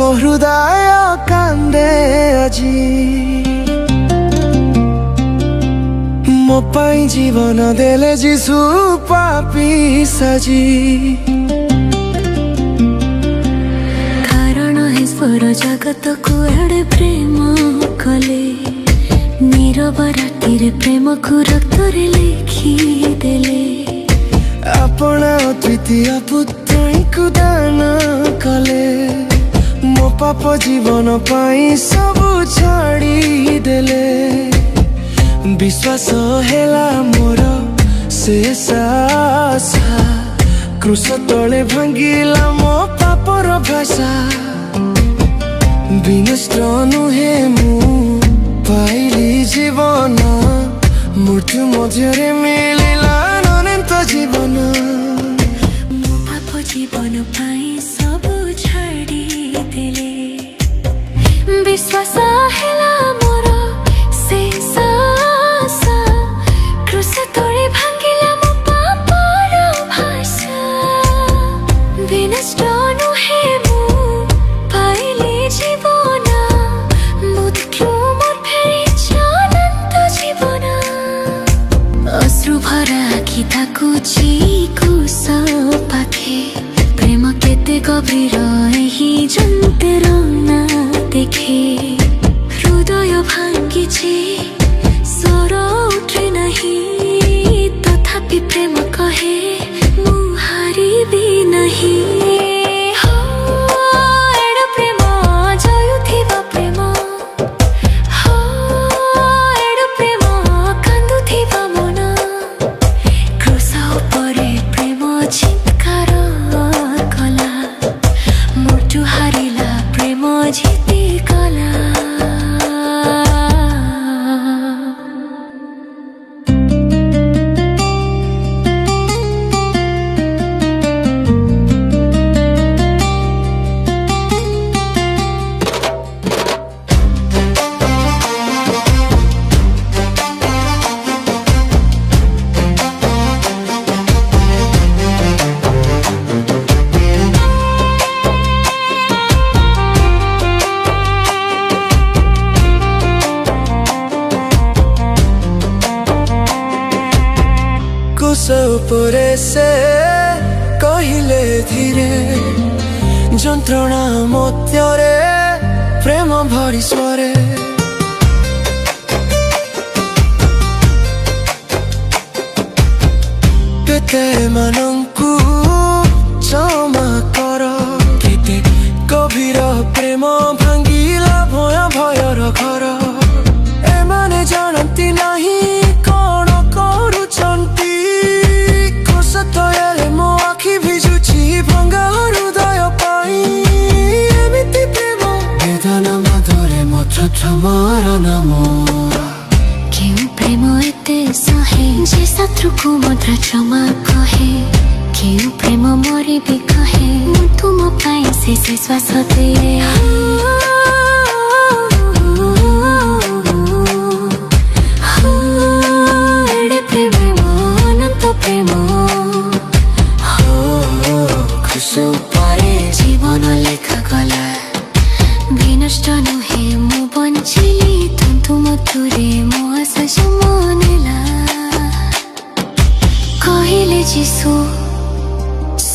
ମୋ ହୃଦୟ କାନ୍ଦେ ଆଜି। ମୋ ପାଇଁ ଜୀବନ ଦେଲେ ଯିଶୁ ପାପୀ ସାଜି। କାରଣ ଈଶ୍ୱର ଜଗତକୁ ଏଡ଼େ ପ୍ରେମ କଲେ, ନୀରବ ରାତିରେ ପ୍ରେମକୁ ରକ୍ତରେ ଲେଖିଦେଲେ। ଆପଣ ଅଦ୍ୱିତୀୟ ପୁତ୍ରଙ୍କୁ ଦାନ କଲେ, ମୋ ପାପ ଜୀବନ ପାଇଁ ସବୁ ଛାଡ଼ିଦେଲେ। ବିଶ୍ୱାସ ହେଲା ମୋର ଶେଷ ଆଶା, କ୍ରୁଶ ତଳେ ଭାଙ୍ଗିଲା ମୋ ପାପର ଭାଷା। ବିନଷ୍ଟ ନୁହେଁ ମୁଁ ପାଇଲି ଜୀବନ, ମୃତ୍ୟୁ ମଧ୍ୟରେ ମିଳିଲା ଅନନ୍ତ ଜୀବନ। ମୋ ପାପ ଜୀବନ ପାଇଁ ସବୁ ଛାଡ଼ିଦେଲେ। ବିଶ୍ୱାସ ହେଲା ମୋର ଶେଷ ଆଶା, କ୍ରୁଶ ତଳେ ଭାଙ୍ଗିଲା ମୋ ପାପର ଭାଷା। ବିନଷ୍ଟ ନୁହେଁ ମୁଁ ପାଇଲି ଜୀବନ, ମୃତ୍ୟୁ ମୋର ଫେରିଛି ଅନନ୍ତ ଜୀବନ। ଅଶ୍ରୁ ଭରା ଆଖି ତାକୁଛି କ୍ରୁଶ ପାଖେ, ପ୍ରେମ କେତେ ଗଭୀର ଏହି ଯନ୍ତ୍ରଣା ଦେଖେ। ହୃଦୟ ଭାଙ୍ଗିଛି ସ୍ୱର ଉଠେ ନାହିଁ, ତଥାପି ପ୍ରେମ କହେ ମୁଁ ହାରିବି ନାହିଁ। ଏଡ଼େ ପ୍ରେମ ଜୟୁଥିବା ପ୍ରେମ, ଏଡ଼େ ପ୍ରେମ କାନ୍ଦୁଥିବା ମନ। କ୍ରୁଶ ଉପରେ ପ୍ରେମ ଚିତ୍କାର କଲା, ମୃତ୍ୟୁ ହାରିଲା ପ୍ରେମ ଜିତିଗଲା। କ୍ରୁଶ ଉପରେ ସେ କହିଲେ ଧୀରେ, ଯନ୍ତ୍ରଣା ମଧ୍ୟରେ ପ୍ରେମ ଭରି ସ୍ୱରେ। କେତେ ମାନଙ୍କୁ କ୍ଷମା କର, କେତେ ଗଭୀର ପ୍ରେମ ଭାଙ୍ଗିଲା ଭୟ ଭୟର ଘର। ଏମାନେ ଜାଣନ୍ତି ନାହିଁ କଣ କରୁଛନ୍ତି, କ୍ରୁଶ ତଳେ ମୋ ଆଖି ଭିଜୁଛି ଭଙ୍ଗା ହୃଦୟ ପାଇଁ। ଏମିତି ପ୍ରେମ ବେଦନା ମଧ୍ୟରେ ମଧ୍ୟ କ୍ଷମାର ନାମ। କେଉଁ ପ୍ରେମ ଏତେ ସହେ ଯେ ଶତ୍ରୁକୁ ମଧ୍ୟ କ୍ଷମା କହେ। କେଉଁ ପ୍ରେମ ମରିବି କହେ, ମୁଁ ତୁମ ପାଇଁ ଶେଷ ଶ୍ୱାସ ଦିଏ। ଏଡ଼େ ପ୍ରେମ ଅନନ୍ତ ପ୍ରେମ, କ୍ରୁଶ ଉପରେ ଜୀବନ ଲେଖାଗଲା। ବିନଷ୍ଟ ନୁହେଁ ମୁଁ ବଞ୍ଚିଲି, ତନ୍ତୁ ମଧୁରେ ମୋ ଆଶା ଜନ୍ମ ନେଲା। କହିଲେ ଯିଶୁ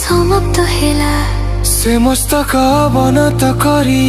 ସମାପ୍ତ ହେଲା, ସେ ମସ୍ତକ ଅବନତ କରି